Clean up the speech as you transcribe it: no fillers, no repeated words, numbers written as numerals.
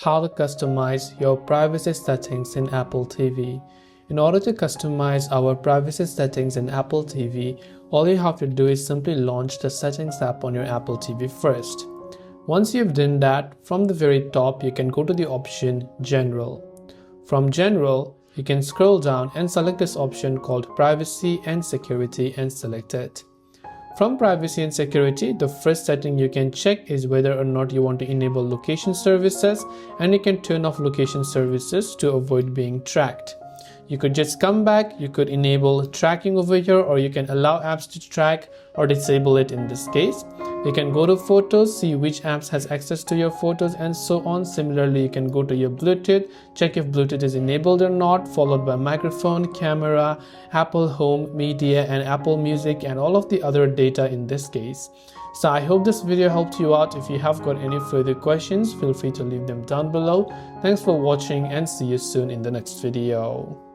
how to customize your privacy settings in Apple TV. In order to customize our privacy settings in Apple TV, all you have to do is simply launch the Settings app on your Apple TV first. Once you've done that, from the very top you can go to the option General. From General, you can scroll down and select this option called Privacy and Security and select it. From Privacy and Security, the first setting you can check is whether or not you want to enable location services, and you can turn off location services to avoid being tracked. You could just come back, you could enable tracking over here, or you can allow apps to track or disable it in this case. You can go to Photos, see which apps has access to your photos and so on. Similarly, you can go to your Bluetooth, check if Bluetooth is enabled or not, followed by microphone, camera, Apple Home, Media and Apple Music and all of the other data in this case. So I hope this video helped you out. If you have got any further questions, feel free to leave them down below. Thanks for watching and see you soon in the next video.